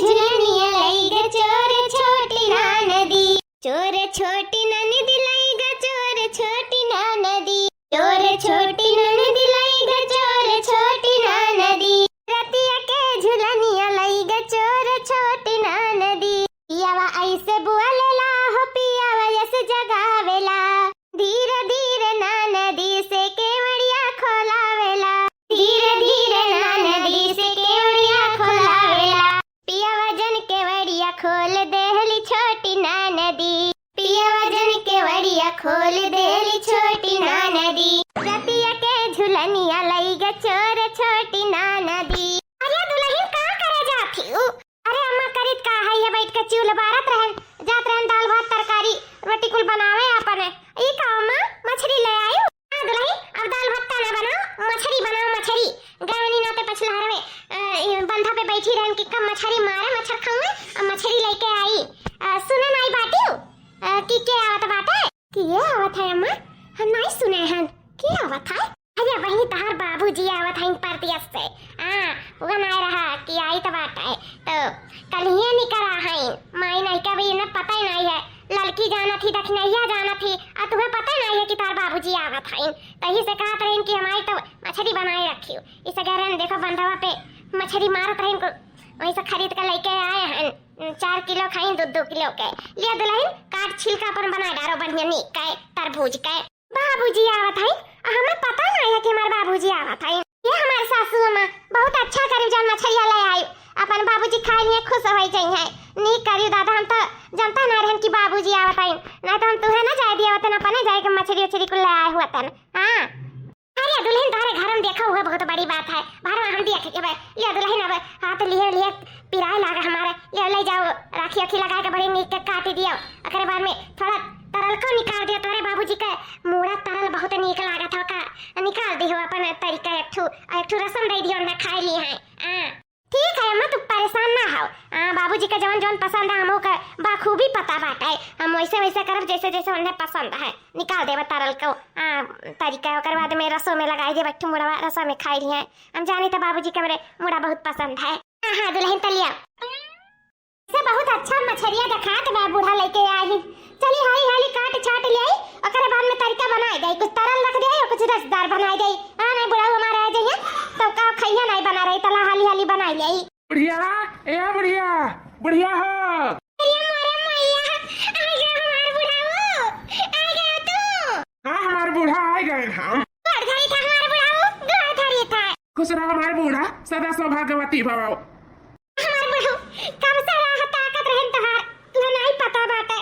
झुलनिया लाई ग चोर छोटी नदी, चोर छोटी नदी लाई ग चोर छोटी नदी, चोर छोटी नदी लाई ग चोर छोटी नदी, रतिया के झुलनिया लाई ग चोर छोटी नदी, पियावा ऐसे बुआलेला हो पियावा ऐसे जगावेला, धीरे धीरे नदी से केवड़िया खोलावेला, धीरे धीरे नदी से केवड़िया खोलावेला, पियावा जन केवड़िया खोल देहली छोटी नदी, पियावा जन केवड़िया खोल देहली छोटी नदी, रतिया के झुलनिया लाई ग चोर छोटी नदी। अरे दुल्हन का करे जाती हूँ? अरे अम्मा करीत का है ये बैठ के चूल्हा बारत रहन, जात रहन दाल भात तरकारी रोटी कुल बनावे अपने। ई का अम्मा मछली ले आयु? हां दुल्हन अब दाल भात ना बनाओ, मछली बनाओ मछली। गावनी नाते पछलहर में बंधा पे बैठी रहन कि कब मछली मारे मच्छर खाऊं, अब मछली लेके आई। सुने नहीं बाटी कि के आवत बाटे? कि ये आवत है अम्मा? हम नहीं सुने हन। के आवत है? अरे वही तहार बाबूजी आवत हैं परतियस से। वो नहीं रहा कि आई तो बात है, तो कल ये नहीं करा है, माई नहीं कभी इन्हें पता ही नहीं है, लड़की जाना थी दक्षिणैया जाना थी, और तुम्हें पता ही नहीं है कि तार बाबूजी आवत हैं, तही से कहत रहे कि हमारी तो मछली बनाए रखी हो, इसे कह रहे देखो बंधवा पे मछली मारत रहे को, वही से खरीद कर लेके आए हैं, 4 किलो खाई 2 किलो के लिया दुल्हन, काट छिलका पर बना डारो बढ़िया नी के तरबूज के। बाबूजी आवत हैं, हमें पता नहीं है कि हमारे बाबूजी आवत हैं। ये हमारे सासू अम्मा बहुत अच्छा करी जान मछलिया ले आई, अपन बाबूजी खाए लिए खुश हो जाई है। नी करी दादा, हम तो जानता ना रहन कि बाबूजी आवत हैं, नहीं तो हम तुहे ना जाए दिया वतन अपने जाए के मछली उछली को ले आए हुआ तन। हां अरे दुल्हन तारे घर में देखा हुआ बहुत बड़ी बात है, बाहर हम दिया के भाई ले दुल्हन अब हाथ लिए पिराए लागा हमारे, ले जाओ राखी अखी लगा के बड़ी नीक के काट दियो, एकरे बाद में थोड़ा तरल को निकाल दिया, तोरे बाबूजी के मूड़ा तरल बहुत नीक लागत हो का निकाल दियो अपन तरीका एक ठू रसम दे दियो ना खाई ली है। ठीक है अम्मा, तू परेशान ना हो, बाबूजी का जवन जवन पसंद है हमो का बाखूबी पता बाटे, हम वैसे वैसे करब जैसे जैसे उन्हें पसंद है, निकाल देब तरल को तरीका, ओकर बाद में रसों में लगाई दे बैठू मुड़ा रसों में खाई ली है, हम जाने तो बाबूजी के मेरे मुड़ा बहुत पसंद है। हाँ दुल्हन तलिया से बहुत अच्छा मछलिया दिखा के मैं बूढ़ा लेके आई, चली हाली हाली काट छाट ले आई, ओकरे बाद में तरीका बनाई दे, कुछ तरल रख दे और कुछ रसदार बनाई दे। नहीं बुढ़ा हमारे आ जाइए तो का खैया नहीं बना रही, तला हाली हाली बनाई ले। बुढ़िया ए बुढ़िया बुढ़िया हो, अरे मारे मैया आ गया हमार बुढ़ा, वो आ गया तू। हां हमारे बूढ़ा आ गए हम, घर घरी था हमार बुढ़ा, घर घरी था। खुश रहो हमारे बूढ़ा, सदा सौभाग्यवती भव। हमार बुढ़ा कब से रहा ताकत रहन तहार, तुहे नहीं पता बाटे।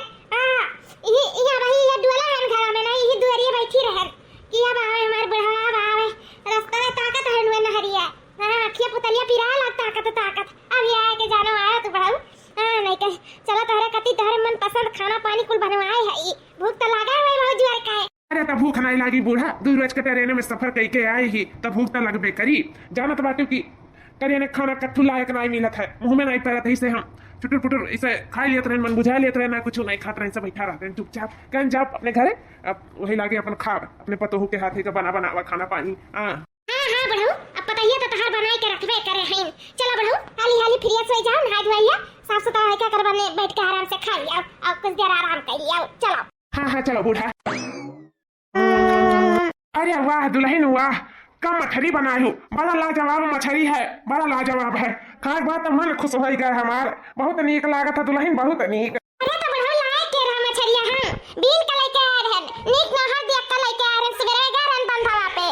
ये रही ये डोला है घर में, नहीं ये दुआरिये बैठी रहन कि अब आवे हमार बुढ़ा, अब आवे रास्ता में ताकत है नुए नहरिया। अखिया पुतलिया पिरा लग ताकत अब ये आए के जानो आया तू बढ़ाऊ। नहीं कह चलो तोहरे कति तोहरे मन पसंद खाना पानी कुल बनवाए है, भूख तो लगा है बहुत जोर का है। अरे तो भूख नहीं लागी बूढ़ा, 2 रोज के ट्रेन में सफर कई के आए ही तो भूख तो लगबे करी, जाना तो बाटू की ट्रेन खाना कट्ठू लायक नहीं मिलत है, मुंह में नहीं पैरत है, इसे हम चुटुर पुटुर इसे खा लेते रहे, मन बुझा लेते रहे, ना कुछ नहीं खाते रहे, सब बैठा रहते हैं चुपचाप। कहीं जाओ अपने घरे, अब वही लागे अपन खाब अपने पतोहू के हाथ का बना बनावा खाना पानी। हाँ बढ़ऊ अब बताइए तो तहार बनाई के रखबे करे हैं, चलो बढ़ऊ हाली हाली फ्री से जाओ, नहा धोइया साफ सुथरा है कर बने बैठ के आराम से खा लिया और कुछ देर आराम कर लिया, चलो। हाँ चलो बूढ़ा। अरे वाह दुल्हन वाह, कम मछली बनाई हूँ, बड़ा लाजवाब मछली है, बड़ा लाजवाब है, खाए बात तो मन खुश हो गया हमार, बहुत नीक लागत है दुल्हन, बहुत नीक। अरे तो बढ़ऊ लाए के रहा मछलिया, हां बीन का लेके आ रहन, नीक ना हाथ दिया का लेके आ रहन, सवेरे गए रहन बंधवा पे,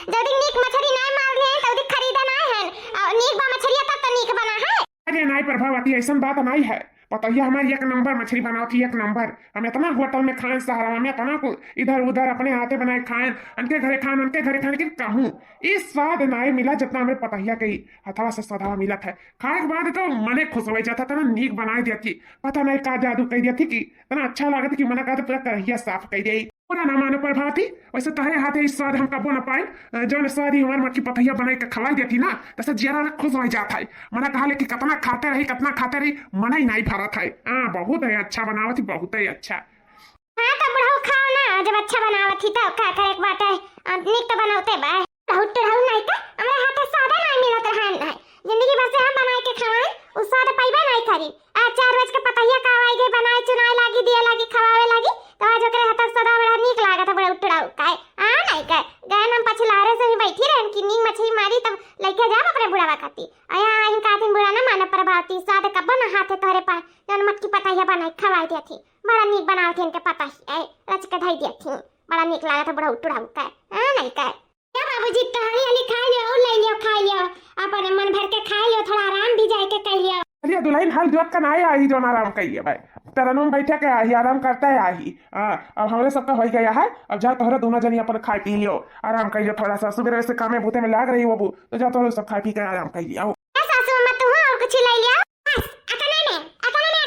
जल्दी नीक मछली ना मार ले जल्दी खरीदा ना है, और नीक बा मछलिया तब तो नीक बना है। अरे नहीं प्रभावती ऐसा बात नहीं है, पतैया हमारी 1 नंबर मछली बनाती, 1 नंबर। हम इतना होटल में खाएं सहारा में, इतना इधर उधर अपने हाथे बनाए खाएं, उनके घरे खाएं उनके घरे खाने की कहूँ इस स्वाद नहीं मिला जितना हमें पतैया के हथवा से सदा मिला था। खाए के बाद तो मने खुश हो जाता था, नीक बना देती, पता नहीं का जादू कह दिया थी कि इतना अच्छा लगा कि मना का पूरा करहिया साफ कह दी। पूरा ना मानो प्रभावती, वैसे तहरे हाथे इस स्वाद हम कबो न पाए, जो स्वाद ही हमारे मक्खी पतैया बनाई के खवाई देती ना, तैसे जरा खुश हो जाता है। मना कहा कि कितना खाते रही मना ही नहीं भरा था। बहुत ही अच्छा बनावत थी, बहुत ही अच्छा। हाँ तो बढ़ऊ खाओ ना, जब अच्छा बनावत थी तो का करे एक बात है, नीक तो बनावते बा, बहुत तो रहू नहीं तो हमारे हाथे स्वाद नहीं मिलत रहन है, जिंदगी भर से हम बनाए के खवाए उ स्वाद पाइबा नहीं करी। आ 4 बज के पतैया कावाई गई बनाए चुनाई लागी दिया लागी खवावे लागी तो आज ओकरे हाथ सदा बड़ा नीक लागत बड़ा उठड़ाऊ काय आ नहीं काय गए हम पछलारे से ही बैठी रहन कि नींग मछली मारी तब लेके जा अपने बुढ़ावा खाती आया इन कातिन बुढ़ा ना माने प्रभावती स्वाद कब ना हाथे तोरे पास जन मटकी पतैया बनाई खवाई दिया थी बड़ा नीक बनावत इनके पता ही रच के धई दिया थी बड़ा नीक लागत बड़ा उठड़ाऊ काय आ नहीं काय क्या बाबूजी तहरी वाली खा लियो और ले लियो खा लियो अपन मन भर के खा लियो थोड़ा आराम भी जाए के कर लियो। अरे दुल्हन हाल जोत का नहीं आई जो आराम कहिए भाई तरनुम बैठे के आई आराम करता है आई अब हमारे सबका हो गया है। अब जा तोहरा दोनों जनी अपन खा पी लियो आराम करियो थोड़ा सा सुबह से कामे भूते में लाग रही हो बबू तो जा तोहरा सब खा पी के आराम कर लियो। सासू मत तू और कुछ ले लियो बस अतने में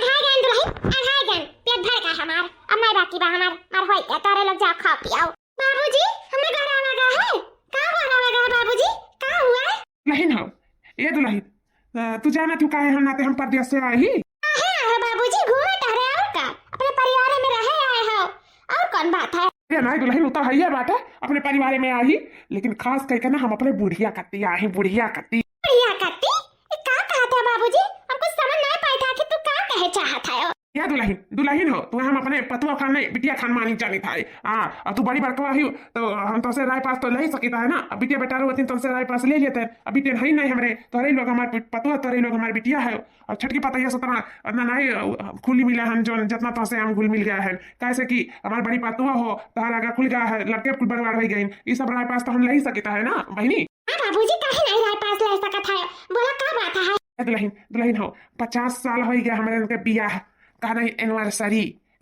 ढाई गन दुल्हन ढाई गन पेट भर का हमार अब नहीं बाकी बा हमार मार होई के तारे लोग जा खा पियो। बाबूजी हमें घर आना लगा है का घर आना लगा है बाबूजी का हुआ नहीं हो ये दुल्हन तू जाना तू काहे हम नाते हम परदेश से आई है बाबूजी घूमे टहरे और का अपने परिवार में रहे आए हो और कौन बात है। ये नहीं दुल्हन उतर है ये बात है अपने परिवार में आई लेकिन खास करके ना हम अपने बुढ़िया कत्ती आई बुढ़िया कत्ती का कहते बाबूजी हमको समझ नहीं पाया था कि तू का कहे चाहत है। क्या दुल्हन हो तू हम अपने पतुआ खान नहीं बिटिया खान मानी जानी था अब तू बड़ी बड़कवा ही तो हम तो से राय पास तो ले ही सकता है ना अब बिटिया बेटा रोती तो से राय पास ले लेते हैं अब बिटिया है नहीं हमारे तोरे लोग हमारे पतुआ तोरे लोग हमारे बिटिया है और छटकी पता ये सतना ना नहीं खुली मिला है जो जितना तो से हम घुल मिल गया है कैसे कि हमारी बड़ी पतुआ हो तो आगे खुल गया है लड़के कुल बर्बाद हो गई ये सब राय पास तो हम ले ही सकता है ना बहनी। बाबूजी काहे नहीं राय पास ले सकता है बोला का बात है। दुल्हन हो 50 साल हो गया हमारे उनके बियाह कहा नहीं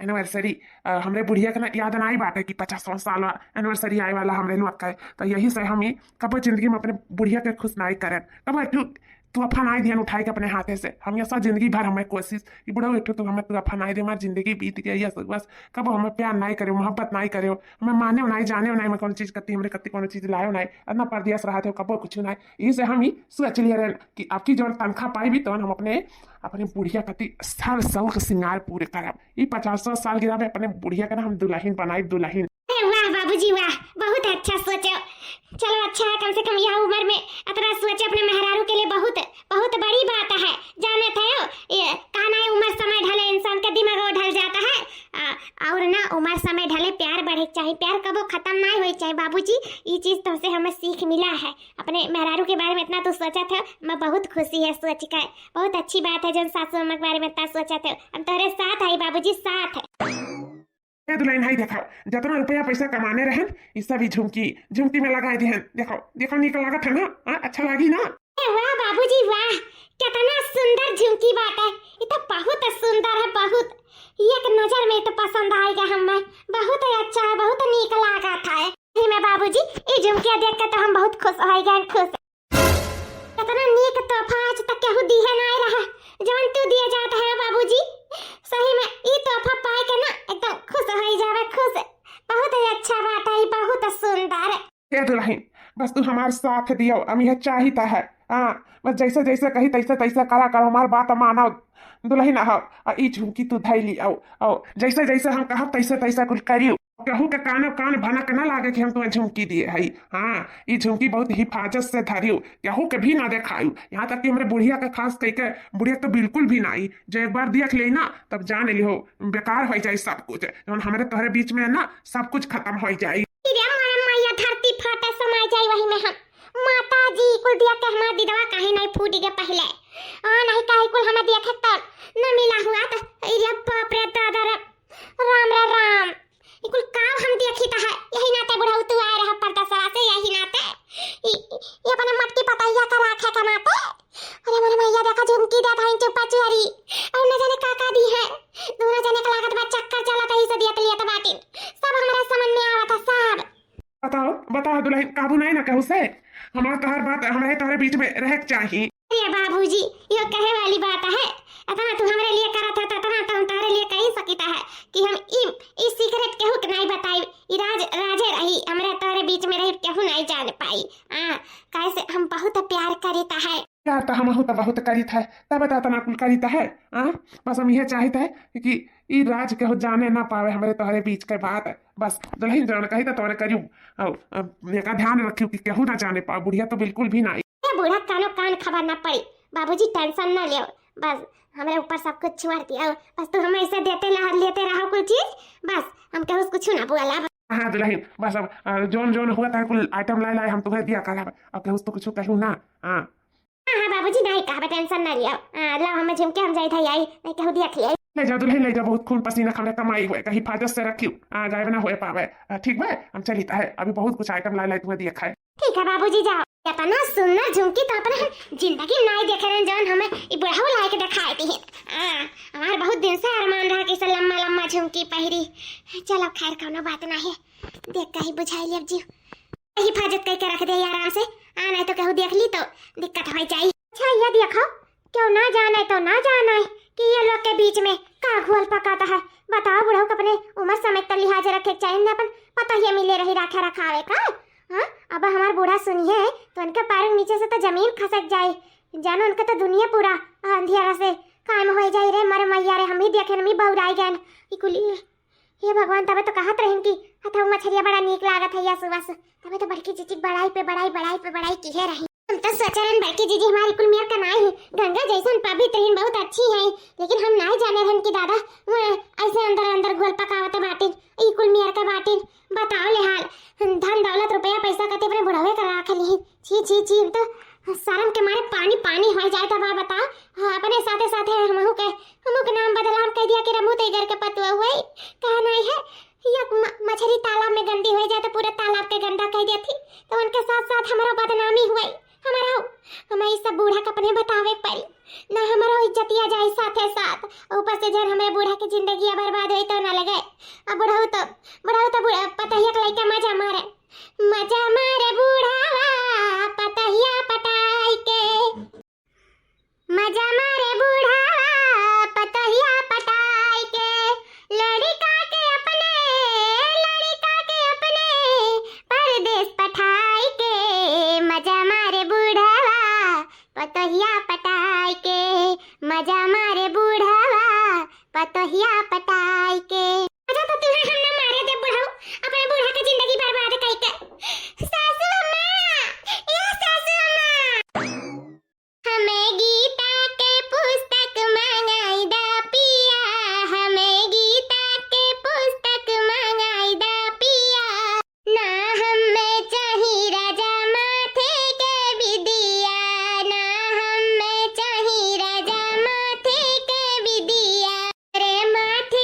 एनिवर्सरी हमरे बुढ़िया के ना याद आई बात है कि 50वां साल एनिवर्सरी आए वाला हमरे लोग का है तो यही से हम ही कब जिंदगी में अपने बुढ़िया के खुश नहीं करें कब तू अफनाई ध्यान उठाए के अपने हाथे से हम ऐसा जिंदगी भर हमें कोशिश कि बुढ़ा बैठो तो हमें तू अफनाई दे हमारी जिंदगी बीत गई है बस कब हमें प्यार नहीं करे मोहब्बत नहीं करे हमें माने नहीं जाने नहीं मैं कौन चीज करती हमारे कत्ती कौन चीज लाए नहीं इतना परदेश रहा थे कब कुछ नहीं यही से हम ही सोच लिए रहे कि आपकी जो तनख्वाह पाई भी तो हम अपने बुढ़िया कति साल शौक श्रृंगार पूरे करब ये 50 साल गिरा अपने बुढ़िया का ना हम दुल्हन बनाई दुल्हन। वाह बाबूजी वाह बहुत अच्छा सोचो चलो अच्छा है कम से कम यह उम्र में इतना सोचे अपने मेहरारू के लिए बहुत बहुत बड़ी बात है जाने थे ये कहना है उम्र समय ढले इंसान का दिमाग ढल जाता है और ना उम्र समय ढले प्यार बढ़े चाहिए प्यार कबो खत्म नहीं होई चाहिए बाबूजी ये चीज तो से हमें सीख मिला है अपने मेहरारू के बारे में इतना तो सोचा था मैं बहुत खुशी है सोच कर बहुत अच्छी बात है जो सासू अम्मा के बारे में इतना सोचा था हम तेरे साथ है बाबूजी साथ है। दुल्हन हाई देखो जितना रुपया पैसा कमाने रहे ये सभी झुमकी में लगाए थे देखो निकल लगा था ना अच्छा लगी ना। वाह बाबूजी वाह कितना सुंदर झुमकी बात है ये तो बहुत सुंदर है बहुत एक नजर में तो पसंद आएगा हमें बहुत अच्छा है बहुत नीक लगा था मैं बाबूजी ये झुमकिया देख के तो हम बहुत खुश हो गए खुश कितना नीक तोहफा आज तक केहू दिए नहीं रहा जवन तू दिए जाता है बाबूजी सही में ये तोहफा पाए के ना एकदम खुश हो जावे खुश बहुत ही अच्छा बात है बहुत सुंदर है दुल्हन बस तू हमारे साथ दियो हम यह चाहिए है बस जैसे जैसे कही तैसे तैसे करा करो हमार बात मानो दुल्हन हो ई झुमकी तू धै ली आओ जैसे जैसे हम कहब तैसे तैसे कुछ करियो कहू के कान भनक न लागे कि हम तुम्हें झुमकी दिए है ये झुमकी बहुत हिफाजत से धरियो कहू के भी ना देखायू यहाँ तक कि हमारे बुढ़िया के खास कह के बुढ़िया तो बिल्कुल भी नहीं जो एक बार देख ले ना तब जान लियो बेकार हो जाए सब कुछ हमारे तोहरे बीच में ना सब कुछ खत्म हो जाए धरती फाटा समाय जाए वही में हम माता जी कुल दिया के हमार दीदवा काहे नहीं फूट गए पहले नहीं काहे कुल हमें देखे तो न मिला हुआ तो ये बाप रे दादा राम ये कुल काम हम देखी तो है यही नाते बुढ़ऊ तू आए रहा पर्दा सरा से यही नाते ये अपने मटकी पतैया का राखे का नाते अरे मोरे मैया देखा झुमकी दे था चुपा चोरी और न जाने का दी है दोनों जने का लागत बा चक्कर चला था इसे दिया तो लिया तो बाटी सब हमारा समझ में आवा था सब बताओ दुल्हन काबू नहीं ना कहू से हमारा तोहर बात हमारे तोहरे बीच में रह चाहिए। अरे बाबूजी ये कहे वाली बात है इतना तू हमारे लिए करा था तो इतना तो हम तारे लिए कह सकता है कि हम ई सीक्रेट केहू के नहीं बताई ई राजे रही हमारे तोहरे बीच में रही केहू नहीं जान पाई कैसे हम बहुत प्यार करता है प्यार तो हम तो बहुत करीत है तब बता तना कुल करीता है बस हम यह चाहते हैं कि ई राज केहू जाने ना पावे हमारे तोहरे बीच के बात बस दुल्हन जौन कही तो तोरे करियो और ध्यान रखियो कि केहू ना जाने पाओ बुढ़िया तो बिल्कुल भी नहीं बूढ़ा कानो कान खबर ना पड़ी बाबूजी टेंशन ना लियो बस हमारे ऊपर सब कुछ छोड़ दिया बस तू हमें ऐसे लेते रहो कुछ चीज बस हम कहूँ कुछ ना बोला हाँ दुल्हन बस अब जोन जोन हुआ था कुल आइटम लाए लाए हम तुम्हें दिया कल अब कहूँ तो कुछ कहूँ ना हाँ हाँ बाबूजी नहीं कहा टेंशन ना लिया ला हमें झुमके हम जाई था आई नहीं कहूँ देख लिया ले जा दुल्हन ले जा बहुत खून पसीना हमने कमाई हुए कहीं हिफाजत से रखी गायब ना हो पावे ठीक है हम चली है अभी बहुत कुछ आइटम लाए लाए तुम्हें दिया खाए ठीक है बाबूजी जाओ इतना सुंदर झुमकी तो अपने जिंदगी नहीं देखे रहे जौन हमें ये बुढ़ाऊ लाए के दिखाती है हमारे बहुत दिन से अरमान रहा कि लम्मा लम्मा झुमकी पहरी चलो खैर कोनो बात नहीं देख कहीं बुझाई अब जी हिफाजत करके रख दे आराम से नहीं तो कहूँ देख ली तो दिक्कत हो जाए अच्छा ये देखो क्यों ना जाना है तो ना जाना है कि ये लोग के बीच में का घोल पकाता है बताओ बुढ़ाऊ अपने उम्र समेत तो लिहाज रखे चाहिए अपन पता ही मिले रही रखे रखावे का हाँ अब हमारा बूढ़ा सुनिए तो उनके पैरों के नीचे से तो जमीन खसक जाए जानो उनका तो दुनिया पूरा अंधियारा से कायम हो जाए रे मर मैया रे हम ही देखे हम ही बहुराई गए इकुली हे भगवान तबे तो कहत रहिन कि हथौ मछरिया बड़ा नीक लागत है या सुबह तबे तो बड़की जीजी बढ़ाई पे बढ़ाई की है रही हम तो सोचरन बड़की जीजी हमारी कुल मेर का नहीं है गंगा जैसन पवित्र हिन बहुत अच्छी है लेकिन हम नहीं जाने रहन कि दादा ऐसे अंदर अंदर घोल पकावत बाटिन ई कुल मेर का बाटिन बताओ ले हाल धन दौलत रुपया पैसा कते अपने बुढ़ावे का राख ली छी तो शर्म के मारे पानी पानी हो जाए तो बताओ अपने साथे साथे हमहु के नाम बदला हम कह दिया कि रमू ते घर के पतुआ हुए कहा नहीं है या मछली तालाब में गंदी हो जाए तो पूरे तालाब के गंदा कह देती तो उनके साथ साथ हमारा बदनामी हुई हमारा हमें इस सब बूढ़ा कपने बतावे पड़ी ना हमारा इज्जतिया जाए साथे साथ ऊपर से जब हमारे बूढ़ा की जिंदगी बर्बाद हुई तो ना लगे अब बुढ़ाऊ तो पता ही लड़का मजा मारे बूढ़ावा पतहिया पटाई के मजा मारे बूढ़ावा पतहिया पटाई के लड़का के अपने परदेश पठाई के मजा मारे बूढ़ावा पतहिया पटाई के मजा मारे बूढ़ावा पतहिया पटाई के मजा तो तुम्हें हम ना मारे दे बुढ़ाऊ अपने बूढ़ा की जिंदगी बर्बाद कई के सासू अम्मा हमें गीता के पुस्तक मंगाई दा पिया हमें गीता के पुस्तक मंगाई दा पिया ना हमें चाही राजा माथे के विदिया ना हमें चाही राजा माथे के विदिया रे माथे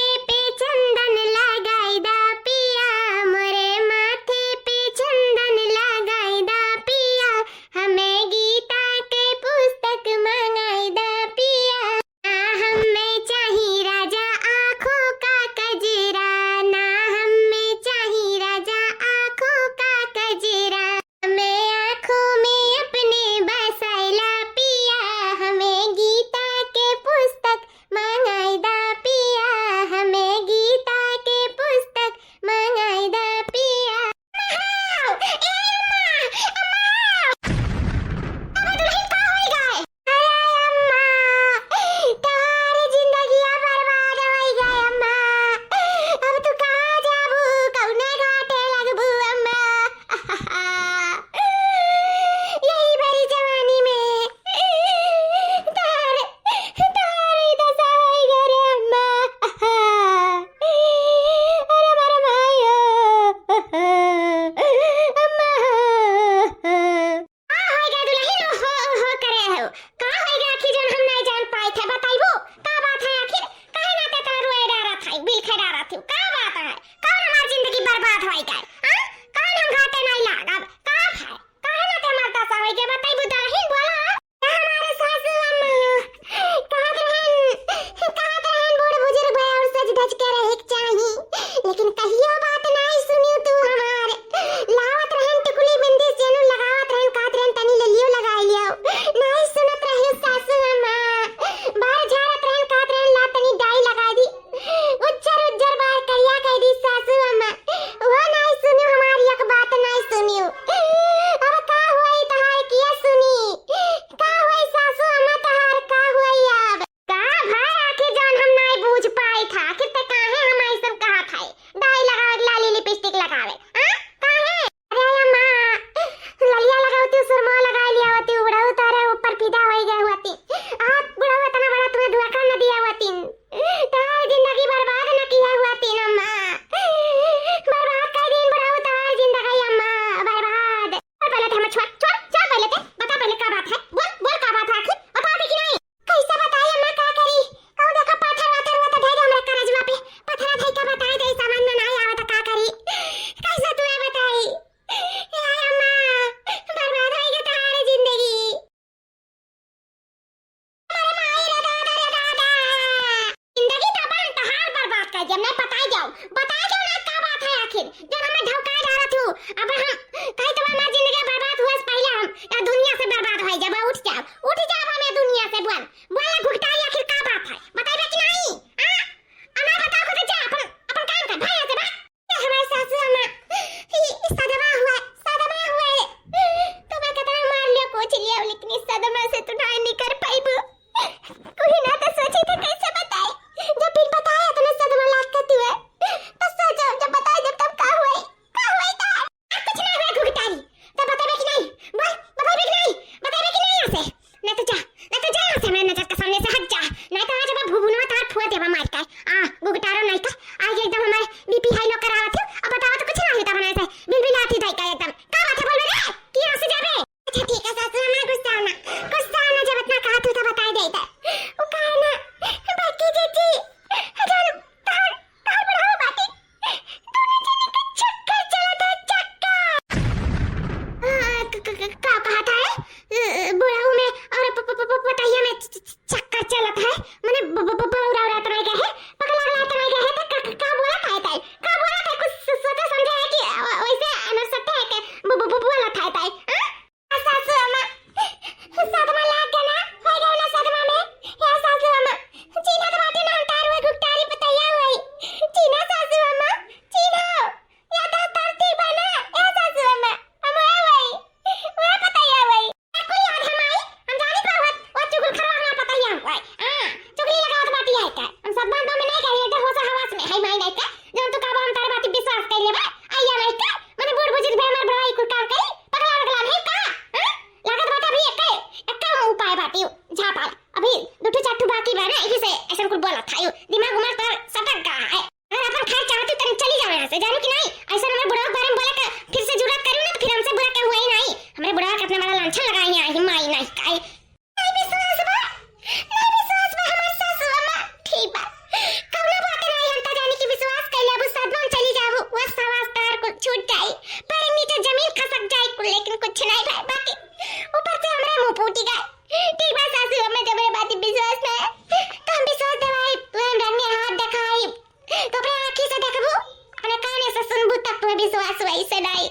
का कहा था बुढ़ाऊ में और पतैया में चक्कर चलत है माने बौरा उड़ा तना गया है पगला गला तना गया है का बोला था का बोला था कुछ सोचा समझा है कि वैसे अनर सकते है कि बोला था सासू अम्मा सदमा लाग गया ना हो गया ना सदमा में या सासू अम्मा चीना तो बाटे ना उतार हुए गुप्तारी पतैया हुई चीना सासू अम्मा चीना या तो तरती बना या सासू अम्मा हम हुई वो पतैया हुई कोई याद हम आई हम जानी पावत वो चुगल खरवा पतैया हुई चुगली लगावत बाटी है का हम सब बात में नहीं कहिए तो होसा हवास में है माई नहीं का जब तो का हम तारे बात विश्वास कर लेबा आइया नहीं का माने बूढ़ बुजुर्ग बेमार बड़ाई कुल काम करी पगला गला नहीं का लागत बात अभी एक उपाय बाटी झापा अभी दुठू चाटू बाकी बा ना इसी से ऐसा कुछ बोला था दिमाग उमर पर सटक गया है अगर अपन खाए चाहती तो चली जाओ यहाँ से जानो कि नहीं ऐसा हमारे बुढ़ा के बारे में बोले फिर से जुरात करूँ ना तो फिर हमसे बुरा क्या हुआ ही नहीं हमारे बुढ़ा के अपना बड़ा लांछन लगाएंगे आई माई नहीं काई नहीं विश्वास बा हमारे सासू अम्मा ठीक बा कौनो बात नहीं हमता जाने की विश्वास कर ले अब सदमा चली जाओ वो सवास तार को छूट जाए पर नीचे जमीन खसक जाए लेकिन कुछ नहीं भाई बाकी ऊपर से हमारे मुंह फूटी गए ठीक बा सासू अम्मा जब मेरी बात विश्वास नहीं तो हम विश्वास दवाई तुम रंग में हाथ दिखाई तो अपने आंखी से देखबो अपने कान से सुनबो तब तुम्हें विश्वास हुई से नहीं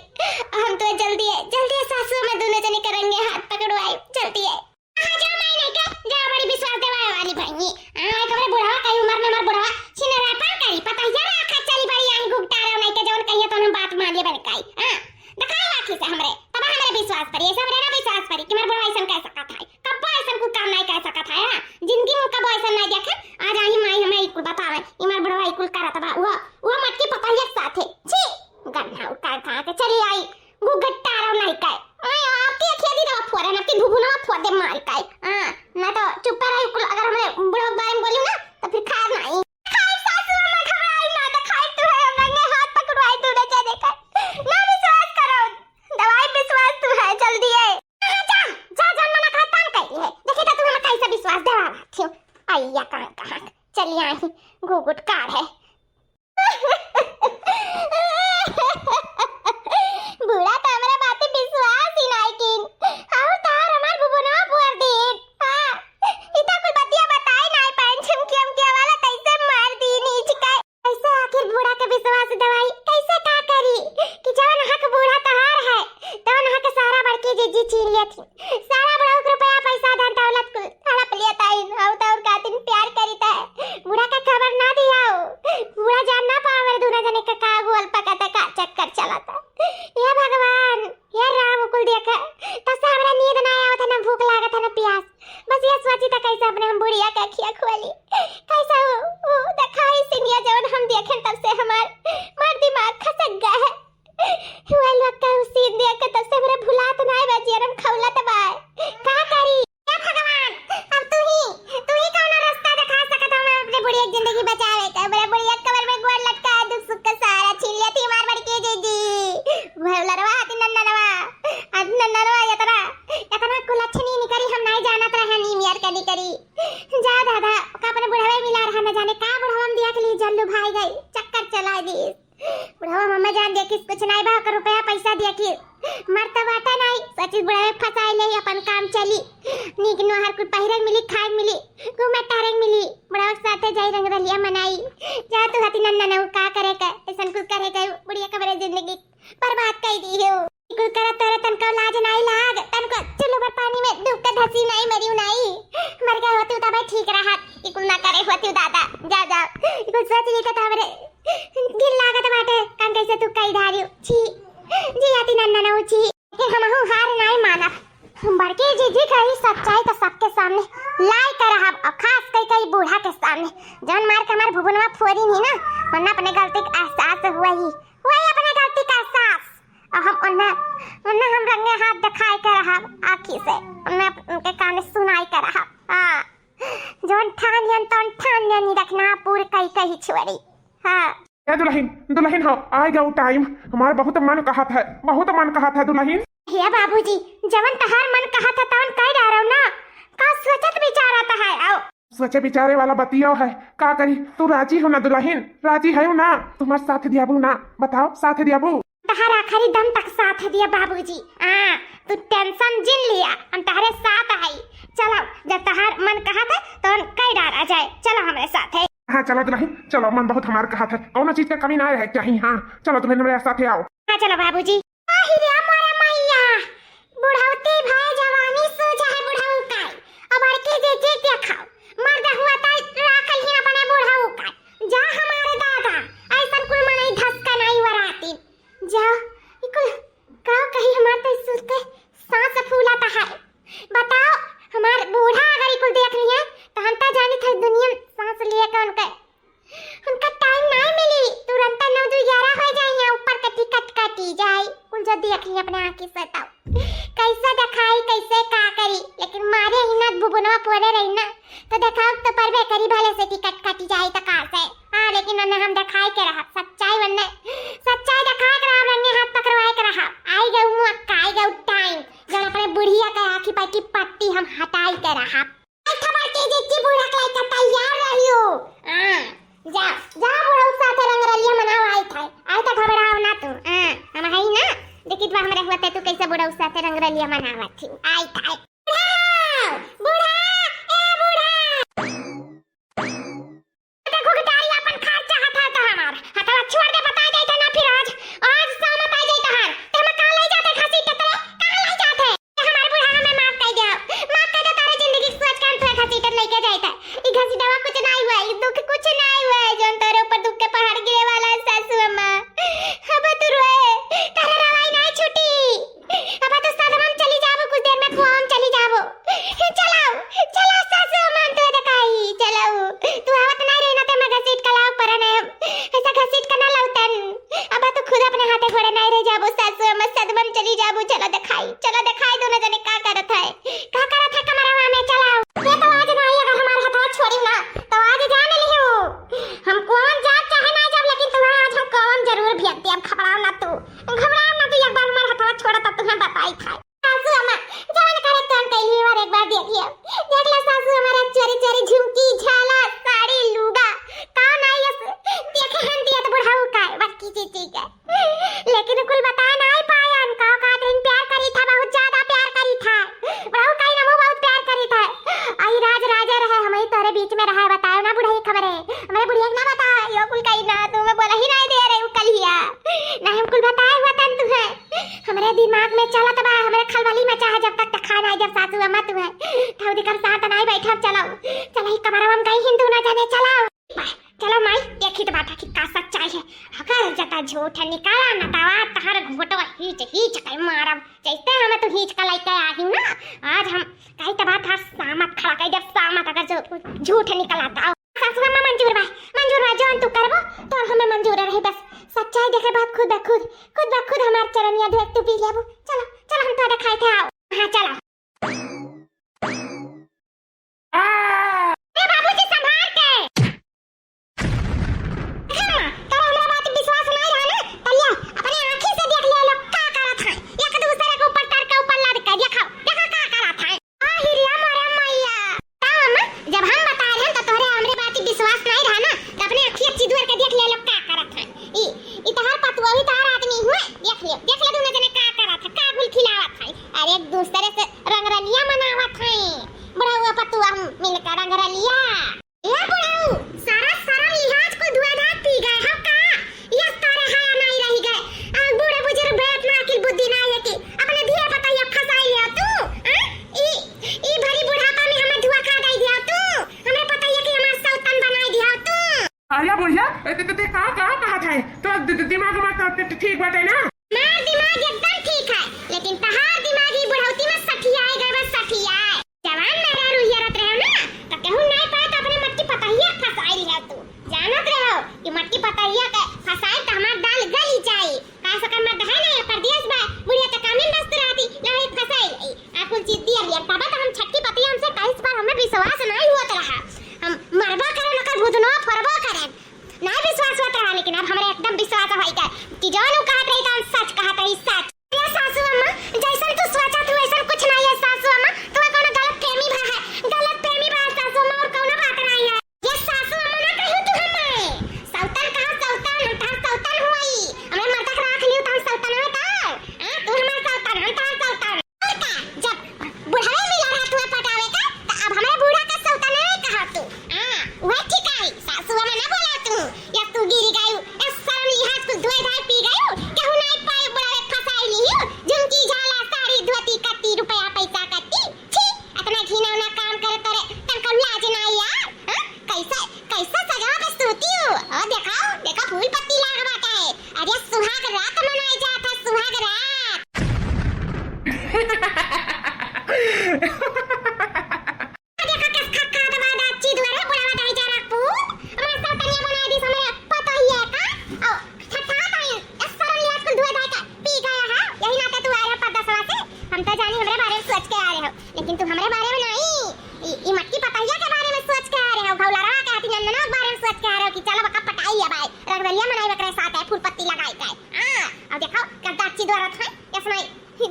हम तो जल्दी है सासू में दोनों जने करेंगे हाथ पकड़वाई जल्दी है जा मैं नहीं का जा हमारी विश्वास दवाई वाली भाई कमरे बुढ़ावा कई उम्र में हमार बुढ़ावा छिनरा पा करी पता है ना आंख चली बड़ी आई घुगटा रहा नहीं के जवन कहिए तो हम बात मान ले बन काई दिखाओ आंखी से हमरे तब हमारे विश्वास पर ये सब रे ना विश्वास पर कि हमार बुढ़ावा ऐसा कह सकता था कब ऐसा कुछ काम नहीं कर सकता था जिंदगी में कब ऐसा नहीं देखा आज आई माई हमें इकुल बतावे इमर बुढ़वा इकुल करत बा वो मटकी पतैया साथे छी गन्ना उतार खा के चली आई गुगट्टा रहो नहीं काय आपकी खेती दवा फोरे ना कि भुभुना फोड़े मार काय ना तो चुप रह इकुल अगर हमें बुढ़वा बारे में बोलियो ना तो फिर खा नहीं खाई सासू अम्मा घबराई ना तो खाई तू है हमने हाथ पकड़वाई तू ने जा देखा ना विश्वास करो दवाई विश्वास तू है जल्दी है जा मना खाता कही है देखे तो तुम्हें कैसा विश्वास देवा थी आइया कहां चलिए आई गुगुट कार है बुढ़ा तो हमारा बात विश्वास ही नहीं किन और तार हमार बुबुना पुअर दिन हां इतना कुछ बतिया बताई नहीं पाइन झमकियम के वाला कैसे मार दी नीच का कैसे आखिर बुढ़ा के विश्वास दवाई कैसे का करी कि जवन हक बुढ़ा तहार है तवन हक सारा बड़की जीजी छीन लिया थी सारा बड़ा रुपया पैसा धन दौलत कुल हड़प लिया ताई और तो और कातिन प्यार करीता है बुढ़ा का खबर ना दिया बुढ़ा जान ना पावे दूना जने का गोल पकाता का चक्कर चलाता हे भगवान हे राम कुल देखा तसे हमरा नींद ना आवत ना भूख लागत ना प्यास बस ये सोची त कैसे अपने हम बुढ़िया का खिया खुआली कैसा वो दिखाई सिनिया जवन हम देखें तब से हमार दिमाग खसक गया है हुआ लगता है उसी देख के तब से मेरे भुला तो नहीं बची हम खौला तो बाय का करी हे भगवान अब तू ही कौन रास्ता दिखा सकत हम अपने बुढ़िया की जिंदगी बचावे का मेरे बुढ़िया कमर में गोड़ लटका दुख सुख का सारा छीन लिया थी मार बड़की जीजी भवलरवा हाथी नन्नरवा यतना कुल अच्छी नहीं करी हम नहीं जानत रहे नी मियार कदी करी जा दादा का अपने बुढ़ावे मिला रहा न जाने का बुढ़ावा हम दिया के लिए जल्लू भाई गई चक्कर चला दी बुढ़ावा मम्मा जान देखी कुछ नहीं बा कर रुपया पैसा दिया कि मरता बाटा नहीं सचिन बुढ़ावे फसाई ले अपन काम चली नीक नो हर कुछ पहिरन मिली खाए मिली घूमे टारंग मिली बुढ़ावा साथे जाई रंग रलिया मनाई जा तू हाथी नन्ना न का करे का ऐसन कुछ करे का बुढ़िया का मेरे जिंदगी बर्बाद कर दी है कुल करे तेरे तन को लाज नहीं लाग तन को चुल्लू पर पानी में डूब के धसी नहीं मरियो नहीं मर गए होती तब ठीक रहा इकुल ना करे होती दादा जा इकुल सोच ली तो हमरे दिल लागत बाटे कान कैसे तू कई धारियो छी जी आती नन्ना ना छी फिर हम हार नहीं माना हम बड़के जीजी कही सच्चाई तो सबके सामने लाई कर रहा और खास कई बूढ़ा के सामने जन मार के हमारे भुवनवा फोड़ी नहीं ना वरना अपने गलती का एहसास हुआ ही अपने गलती का एहसास और हम उन्हें हम रंगे हाथ दिखाई कर रहा आँखी से उनके कान सुनाई कर रहा जोन ठान नहीं रखना पूरी कही छोड़ी हाँ दुल्हन हो आएगा वो टाइम हमारा बहुत मन कहा था दुल्हन हे बाबूजी जवन तहार मन कहा था तवन कह रहा ना का सोचत विचारता है आओ सोचे विचारे वाला बतिया है का करी तू राजी हो ना दुल्हन राजी है ना तुम्हारे साथ दियाबू ना बताओ साथ दियाबू तहार आखिरी दम तक साथ दिया बाबूजी तू टेंशन जिन लिया, हम तुम्हारे साथ आई। चलो जब तहार मन कहा था तो कई डारा जाए, चलो हमारे साथ है। हाँ चलो दुल्हन चलो, मन बहुत हमारे कहा था, कौन चीज का कमी ना रहे चाहिए। हाँ चलो तुम्हें मेरे साथ आओ। हाँ चलो बाबूजी। आहिरे मोरे मैया, बुढ़ौती भाई जवानी सोचा है बुढ़ऊ का, अब अड़के जे जे देखाओ, मर्द हुआ ता राखल ही अपने बुढ़ऊ का। जा हमारे दादा, ऐसा कुल मनाई धसका नहीं वराती। जा इकुल काओ कहीं हमार तो सुन के सांस फूलाता है। बताओ हमार बूढ़ा अगर इकुल देख रही है तो हम ता जानी था दुनिया सांस लिए कौन के उनका टाइम नहीं मिली, तुरंत 9-11 हो जाए, ऊपर का टिकट काटी जाए। कुल जो देख रही अपने आंखी से ताऊ कैसे दिखाई कैसे का करी, लेकिन मारे ही ना बुबुनवा पोरे रही ना तो दिखाओ तो परबे करी भले से टिकट काटी जाए तो कार से। हाँ लेकिन उन्हें हम दिखाई के रहा सच्चाई, वन्ने सच्चाई दिखाई के रहा, रंगे हाथ पकड़वाए के रहा। आई गए मुक्का, आई गए टाइम जब अपने बुढ़िया का आंखी पाई की पट्टी हम हटाई के रहा। खबर के जेती बूढ़ा के लिए तैयार रहियो। जा जा बुढ़ा साथे रंग रलिया मनाओ आई था, आई तो घबराओ ना तू। हम है ना देखित बा हमरे हुआ तू कैसे बुढ़ा साथे रंग रलिया मनावत थी। आई था बुढ़ा ए बुढ़ा देखो गिटारी अपन खर्चा हथा था हमार हथा छोड़ दे, बता दे था ना फिर आज सामत आ जाई तहार ते हम कहां ले जाते खसी टकरे, कहां ले जाते हमार बुढ़ा हमें माफ कर दे तारे जिंदगी सोच कर तो खसी टक लेके जाता। ई घसी दवा कुछ नहीं हुआ, ई दुख कुछ नहीं हुआ, जोन तेरे ऊपर दुख के पहाड़ गिरे वाला सासू अम्मा। अब तू रोए तारे रवाई नहीं छुटी, अब तो सदमम चली जाबो, कुछ देर में कुआम चली जाबो। चलाओ चलो सासू अम्मा तो दिखाई चलाओ, तू आवत नहीं रहना ते मैं घसीट कलाओ पर नहीं ऐसा घसीट करना लौटन। अब तो खुद अपने हाथे घोड़े नहीं रह जाबो सासू अम्मा, सदमम चली जाबो। चलो दिखाई दोनों जने का करत है कमरवा में। चलाओ ये तो आज नहीं, अगर हमारे हाथ छोड़ी ना तो आज जान लियो हम कौन जात चाहे ना जब, लेकिन तुम्हें आज हम कौन जरूर भेज दे। अब घबराओ ना तू एक बार हमारे हाथ छोड़ा तब तुम्हें बताई था। सासू अम्मा जान करे कौन कहली और एक बार देखिए, देख ले सासू हमारा चोरी चोरी झुमकी झाला साड़ी लूगा कौन आई है देखे हम दिया तो बुढ़ाऊ का बस की चीज है, लेकिन कुल बता नहीं पाया उनका का दिन प्यार करी था, बहुत ज्यादा प्यार करी था बुढ़ाऊ का ना बहुत प्यार करी था। आई राज राजा रहे हम ही तारे बीच में रहा, बताओ ना बुढ़ाई खबर है हमारे बुढ़िया ना बता यो कुल कहीं ना तुम्हें बोला ही नहीं दे रहे कलिया ना हम कुल बताए हुआ तन तुम्हें हमारे दिमाग में चला तबा हमारे खलबली में चाहे जब तक खा नहीं जब सासू अम्मा तुम्हें थोड़ी कर साथ नहीं बैठा। चलो ही कमरा हम कहीं हिंदू ना जाने। चलो माई देखी तो बात की का सच्चाई है, अगर जता झूठ निकाला ना तवा तहर घोटो हीच कर मारब जैसे हमें तो हीच का लेके आई ना। आज हम कहीं तो बात हर सामत खड़ा कर जब सामत अगर जो झूठ निकला था सासू अम्मा मंजूर बा जान तू करबो तो हमें मंजूर रहे, बस सच्चाई देखे बात खुद ब खुद हमार चरनिया देख तू पी लेबो। चलो हम तो खाए थे आओ। हां चलो ए बाबूजी संभाल के तो हमरा बात विश्वास नहीं रहा ना तलिया अपने आंखी से देख ले लो का करत है, एक दूसरे के ऊपर कर के ऊपर लाद के देखो का करत है। आ हिरिया मोरे मैया ता अम्मा जब हम बता रहे तो तोरे हमरे बात विश्वास नहीं रहा ना तो अपने आंखी अच्छी दूर के देख ले लो का करत है। ई तहार पतुआ भी तहार आदमी हुए देख ले दोनों जने का करत है, का गुल खिलावत है। अरे ती रुपया पैसा कती छी इतना घिनौना काम करे तोरे तनको लाज ना यार हां कैसा कैसा सजा के सोती हो और देखो देखो फूल पत्ती लाग बाटे अरे सुहाग रात मनाई जाता सुहाग रात लेकिन तुम हमारे बारे में नहीं ई मटकी पतैया के बारे में सोच के आ रहे हो घौलरा के आती नन्ना के बारे में सोच के आ रहे हो कि चलो बका पटाई है भाई रंगवलिया मनाई बकरे साथ है फूल पत्ती लगाई के अब देखो कब दाची द्वारा था इसमें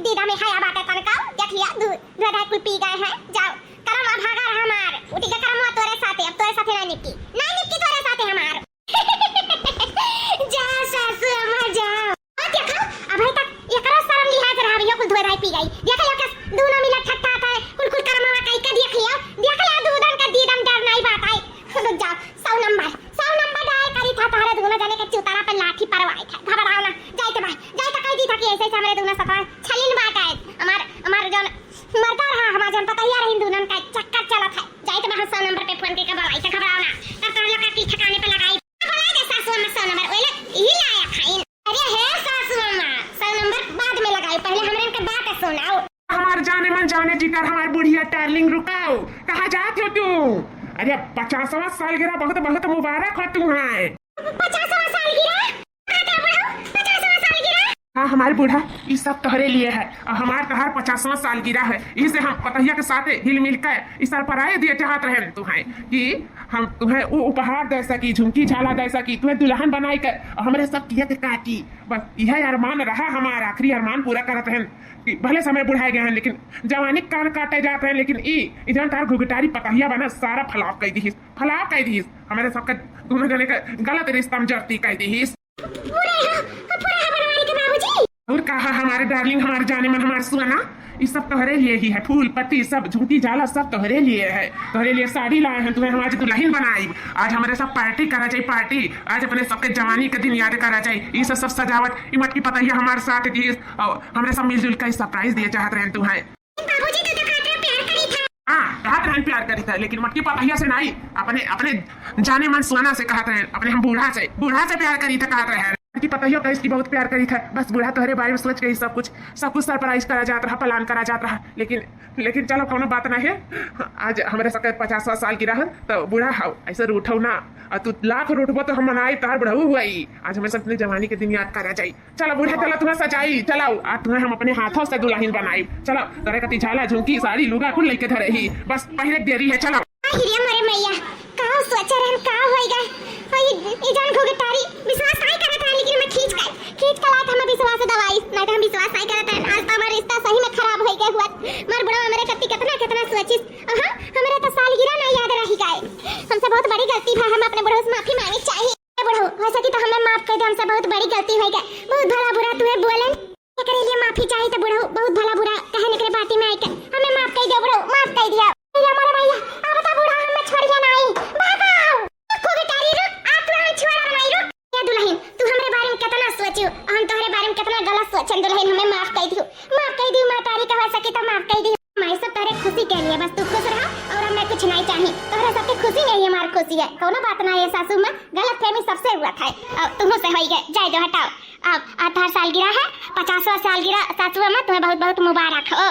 दीदा में है बात है तनका देख लिया दूध है कुल पी गए हैं जाओ करम भागा रहा मार उठी के करम तोरे साथे अब तोरे साथे ना निपटी तोरे साथे हमार जा सासू अम्मा जाओ देखो अभी तक एकरा शर्म लिहाज रहा भैया कुल धोए पी गई देख लियो के दोनों मिला ठट्ठा था कुल कुल करमवा कई का देख लिया दूधन का दीदम डर नहीं बात है रुक जाओ 100 नंबर डायल करी था तारे दोनों जाने के चुतारा पे लाठी परवाई था घबराओ ना जाई तो कह दी था कि ऐसे हमरे दोनों सफा छलिन बात है हमार जो मरता रहा हमार जन पता ही रही दोनों का चक्कर चला था जाई तो 100 नंबर पे फोन के बोलाई था घबराओ ना तब तो लोग की ठिकाने पे लगाई बोला दे सासू अम्मा 100 नंबर ओले ही लाया खाइन अरे है सासू अम्मा 100 नंबर बाद में लगाई पहले हमरे इनके बात सुनाओ हमार जाने मन जाने जिगर हमार बुढ़िया डार्लिंग रुकाओ कहाँ जाते हो तुम अरे 50वां सालगिरह बहुत बहुत मुबारक हो तुम्हारे 50वां सालगिरह हाँ हमारे बूढ़ा ये सब तोहरे लिए है और हमार तहार 50वां सालगिरह है इसे हम पतैया के साथ हिल मिल कर इस सरपराए दिए चाहत रहे तुम्हें कि हम तुम्हें वो उपहार दे सकी झुमकी झाला दे सकी तुम्हें दुल्हन बनाई कर और हमारे सब किया के काटी बस यह अरमान रहा हमारा आखिरी अरमान पूरा करते हैं कि भले समय बुढ़ाए गए हैं लेकिन जवानी कान काटे जाते हैं लेकिन इधर तार घुघटारी पतैया बना सारा फलाप कह दी हमारे सबका दोनों जने का गलत रिश्ता में जड़ती कह दी और कहा हमारे डार्लिंग हमारे जाने मन हमारे सुना ये सब तोहरे लिए ही है फूल पत्ती सब झुमकी झाला सब तोहरे लिए है तोहरे लिए साड़ी लाए हैं तुम्हें हमारी दुल्हन बनाई आज हमारे सब पार्टी करा चाहिए पार्टी आज अपने सबके जवानी के दिन याद करा चाहिए ये सब सजावट इमट की पतैया हमारे साथ दिए और हमारे सब मिलजुल कर सरप्राइज दिए चाहते रहे तुम्हें हाँ प्यार करी था लेकिन मटकी पतैया से नहीं अपने जाने मन सुना से कहते रहे अपने हम बूढ़ा से प्यार करी था कहते रहे कि पतैया का इसकी बहुत प्यार करी था बस बूढ़ा तोहरे बारे में सोच के सब कुछ सरप्राइज करा जाता रहा प्लान करा जाता रहा लेकिन चलो कोनो बात नहीं है आज हमारे सबके 50वां साल की रहा तो बूढ़ा हाउ ऐसे रूठो ना और तू लाख रूठबो तो हम मनाई तार बुढ़ऊ हुई आज हमें सब जवानी के दिन याद करा जाई चलो बूढ़ा चलो तुम्हें सजाई चलाओ आज तुम्हें हम अपने हाथों से दुल्हन बनाई चलो तोरे कति झाला झुमकी साड़ी लुगा कुल लेके धरे ही बस पहले देरी है चलो विश्वास नहीं करता है लेकिन मैं खींच कर लाया था मैं विश्वास दवाई नहीं तो हम विश्वास नहीं करते हैं आज तो हमारा रिश्ता सही में खराब हो गया हुआ मर बुढ़ा हमारे कत्ती कितना सोचिस हां हमारे तो सालगिरह ना याद रही गए हमसे बहुत बड़ी गलती है हम अपने बुढ़ऊ से माफी मांगनी चाहिए बुढ़ऊ वैसे कि तो हमें माफ कर दे हमसे बहुत बड़ी गलती हो गई बहुत भला बुरा तुम्हें बोलन एकरे लिए माफी चाहिए तो बुढ़ऊ बहुत भला बुरा कहने के पार्टी में आके हमें माफ कर दे बुढ़ऊ माफ कर दिया हमारे भैया अब तो बुढ़ा हमें छोड़िए नहीं भागो को बेटारी रुक आप तुम छोड़ा नहीं रुक या दुल्हन तू हमरे बारे में कितना सोचियो हम तोहरे बारे में कितना गलत सोचन दुल्हन हमें माफ कर दियो मां तारी का हो सके तो माफ कर दियो मैं सब तेरे खुशी के लिए बस तू खुश रहा और हमें कुछ नहीं चाहिए तोहरे सबके खुशी नहीं है हमारी खुशी है कोनो बात ना है सासू मां गलत फहमी सबसे हुआ था अब तुम से होई गए जाए दो हटाओ अब 18 सालगिरह है 50वां सालगिरह सासू मां तुम्हें बहुत बहुत मुबारक हो